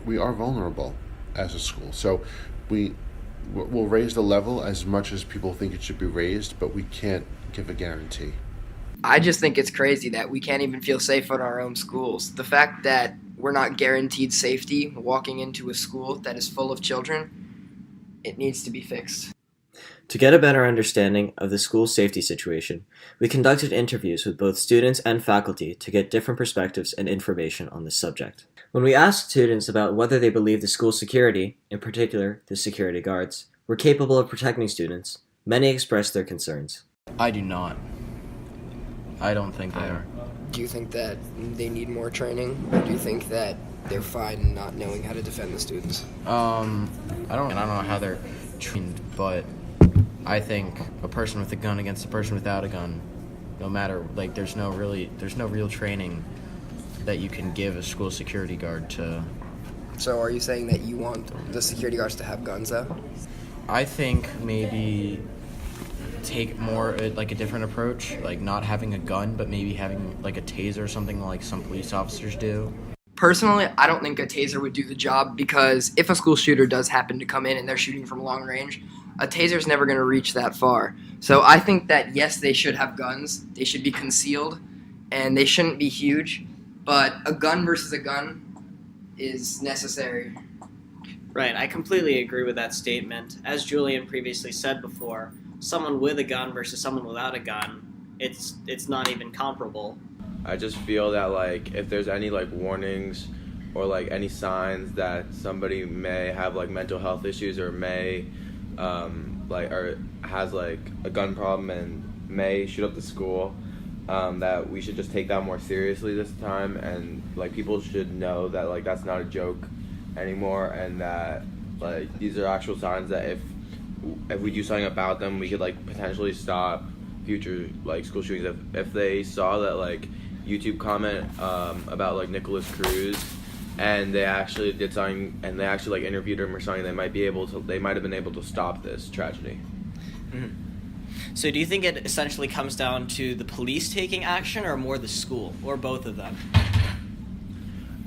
we are vulnerable as a school. So we'll raise the level as much as people think it should be raised, but we can't give a guarantee. I just think it's crazy that we can't even feel safe in our own schools. The fact that we're not guaranteed safety walking into a school that is full of children, it needs to be fixed. To get a better understanding of the school safety situation, we conducted interviews with both students and faculty to get different perspectives and information on this subject. When we asked students about whether they believe the school security, in particular the security guards, were capable of protecting students, many expressed their concerns. I do not. I don't think they are. Do you think that they need more training, or do you think that they're fine not knowing how to defend the students? I don't know how they're trained, but I think a person with a gun against a person without a gun, no matter, like, there's no real training that you can give a school security guard to. So are you saying that you want the security guards to have guns, though? I think maybe take more like a different approach, like not having a gun, but maybe having like a taser or something like some police officers do. Personally, I don't think a taser would do the job, because if a school shooter does happen to come in and they're shooting from long range, a taser's never going to reach that far. So I think that, yes, they should have guns, they should be concealed, and they shouldn't be huge, but a gun versus a gun is necessary. Right, I completely agree with that statement. As Julian previously said before, someone with a gun versus someone without a gun, it's not even comparable. I just feel that, like, if there's any, like, warnings or, like, any signs that somebody may have, like, mental health issues or may or has, like, a gun problem and may shoot up the school, that we should just take that more seriously this time, and, like, people should know that, like, that's not a joke anymore, and that, like, these are actual signs that if we do something about them, we could, like, potentially stop future, like, school shootings. If they saw that, like, YouTube comment about, like, Nicholas Cruz, and they actually did something, and they actually, like, interviewed him or something, they might have been able to stop this tragedy. Mm-hmm. So do you think it essentially comes down to the police taking action, or more the school, or both of them?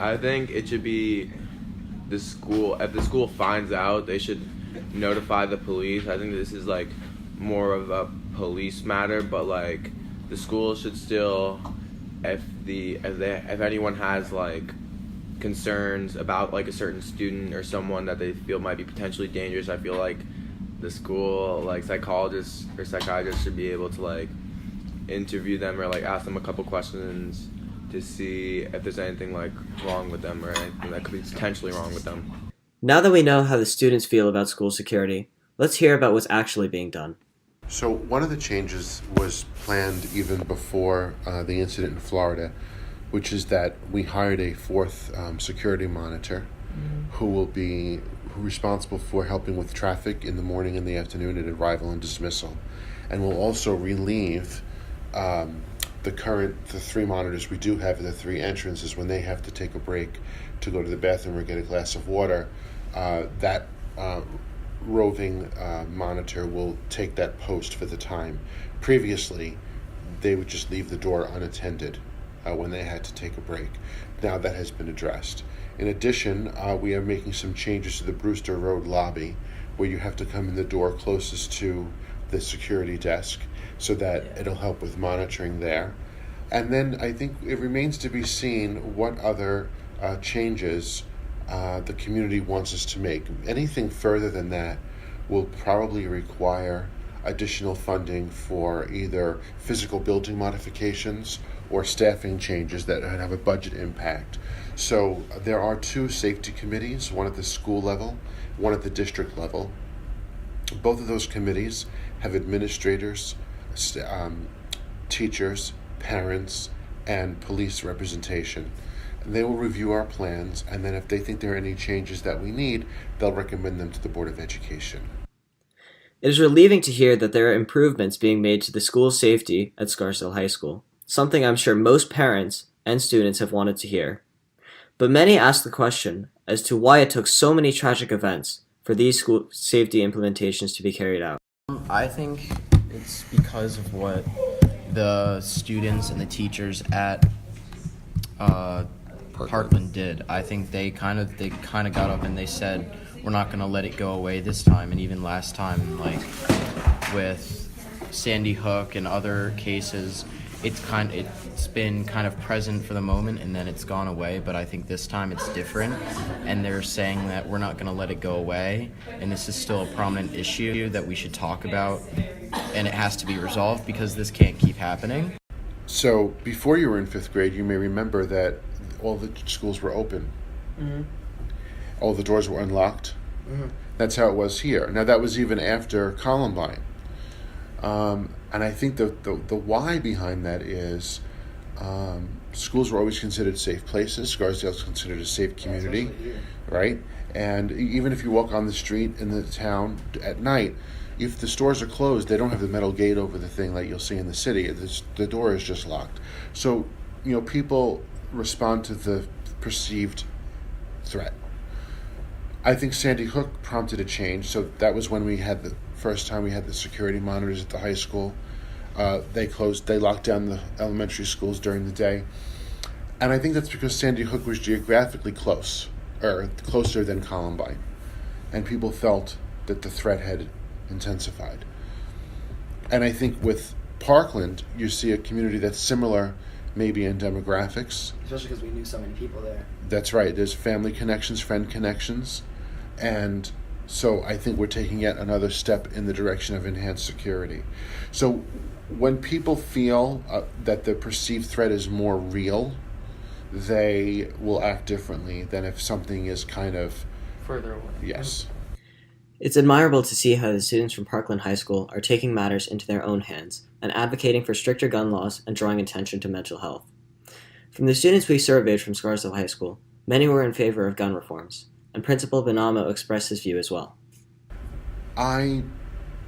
I think it should be the school. If the school finds out, they should notify the police. I think this is, like, more of a police matter, but, like, the school should still, if anyone has, like, concerns about, like, a certain student or someone that they feel might be potentially dangerous, I feel like the school, like, psychologists or psychiatrists should be able to, like, interview them or, like, ask them a couple questions to see if there's anything, like, wrong with them or anything that could be potentially wrong with them. Now that we know how the students feel about school security, let's hear about what's actually being done. So one of the changes was planned even before the incident in Florida, which is that we hired a fourth security monitor who will be responsible for helping with traffic in the morning and the afternoon at arrival and dismissal, and will also relieve the three monitors we do have at the three entrances when they have to take a break to go to the bathroom or get a glass of water. That roving monitor will take that post for the time. Previously, they would just leave the door unattended when they had to take a break. Now that has been addressed. In addition, we are making some changes to the Brewster Road lobby, where you have to come in the door closest to the security desk, so that it'll help with monitoring there. And then I think it remains to be seen what other changes the community wants us to make. Anything further than that will probably require additional funding for either physical building modifications or staffing changes that have a budget impact. So there are two safety committees, one at the school level, one at the district level. Both of those committees have administrators, teachers, parents, and police representation. They will review our plans, and then if they think there are any changes that we need, they'll recommend them to the Board of Education. It is relieving to hear that there are improvements being made to the school safety at Scarsdale High School, something I'm sure most parents and students have wanted to hear. But many ask the question as to why it took so many tragic events for these school safety implementations to be carried out. I think it's because of what the students and the teachers at Parkland did. I think they kind of got up and they said, we're not going to let it go away this time. And even last time, like with Sandy Hook and other cases, it's been kind of present for the moment and then it's gone away. But I think this time it's different, and they're saying that we're not going to let it go away, and this is still a prominent issue that we should talk about, and it has to be resolved because this can't keep happening. So before you were in 5th grade, you may remember that all the schools were open. Mm-hmm. All the doors were unlocked. Mm-hmm. That's how it was here. Now, that was even after Columbine. And I think the why behind that is schools were always considered safe places. Scarsdale's considered a safe community, right? And even if you walk on the street in the town at night, if the stores are closed, they don't have the metal gate over the thing like you'll see in the city. The door is just locked. So, people respond to the perceived threat. I think Sandy Hook prompted a change. So that was when we had the first time we had the security monitors at the high school. They locked down the elementary schools during the day. And I think that's because Sandy Hook was geographically closer than Columbine. And people felt that the threat had intensified. And I think with Parkland, you see a community that's similar, maybe in demographics. Especially because we knew so many people there. That's right. There's family connections, friend connections. And so I think we're taking yet another step in the direction of enhanced security. So when people feel that the perceived threat is more real, they will act differently than if something is kind of Further away. Yes. It's admirable to see how the students from Parkland High School are taking matters into their own hands and advocating for stricter gun laws and drawing attention to mental health. From the students we surveyed from Scarsdale High School, many were in favor of gun reforms, and Principal Benamo expressed his view as well. I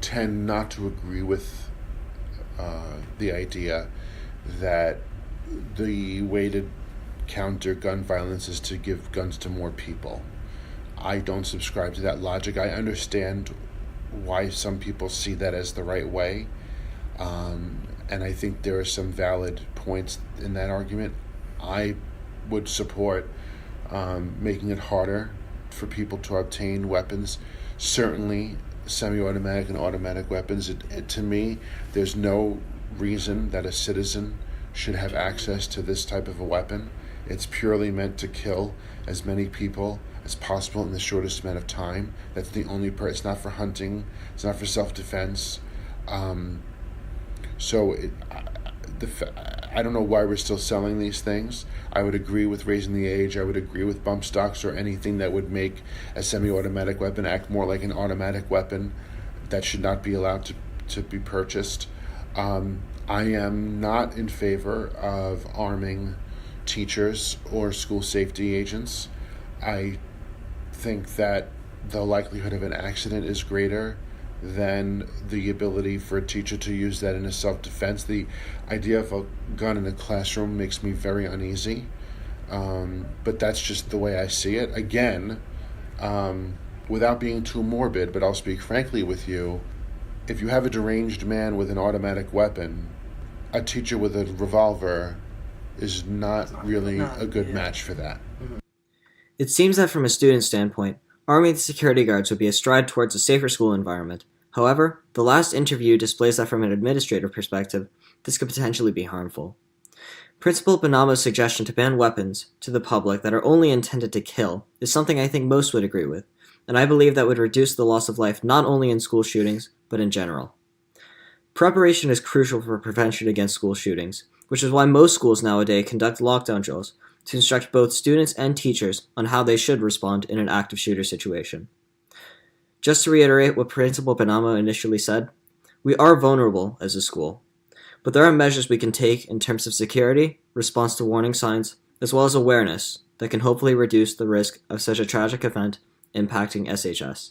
tend not to agree with the idea that the way to counter gun violence is to give guns to more people. I don't subscribe to that logic. I understand why some people see that as the right way, and I think there are some valid points in that argument. I would support making it harder for people to obtain weapons. Certainly, semi-automatic and automatic weapons. To me, there's no reason that a citizen should have access to this type of a weapon. It's purely meant to kill as many people as possible in the shortest amount of time. That's the only it's not for hunting. It's not for self-defense. I don't know why we're still selling these things. I would agree with raising the age. I would agree with bump stocks or anything that would make a semi-automatic weapon act more like an automatic weapon. That should not be allowed to be purchased. I am not in favor of arming teachers or school safety agents. I think that the likelihood of an accident is greater than the ability for a teacher to use that in a self-defense. The idea of a gun in a classroom makes me very uneasy, but that's just the way I see it. Again, without being too morbid, but I'll speak frankly with you, if you have a deranged man with an automatic weapon, a teacher with a revolver is not really a good match for that. It seems that from a student standpoint, arming the security guards would be a stride towards a safer school environment. However, the last interview displays that from an administrative perspective, this could potentially be harmful. Principal Benamo's suggestion to ban weapons to the public that are only intended to kill is something I think most would agree with, and I believe that would reduce the loss of life not only in school shootings, but in general. Preparation is crucial for prevention against school shootings, which is why most schools nowadays conduct lockdown drills to instruct both students and teachers on how they should respond in an active shooter situation. Just to reiterate what Principal Benamo initially said, we are vulnerable as a school, but there are measures we can take in terms of security, response to warning signs, as well as awareness that can hopefully reduce the risk of such a tragic event impacting SHS.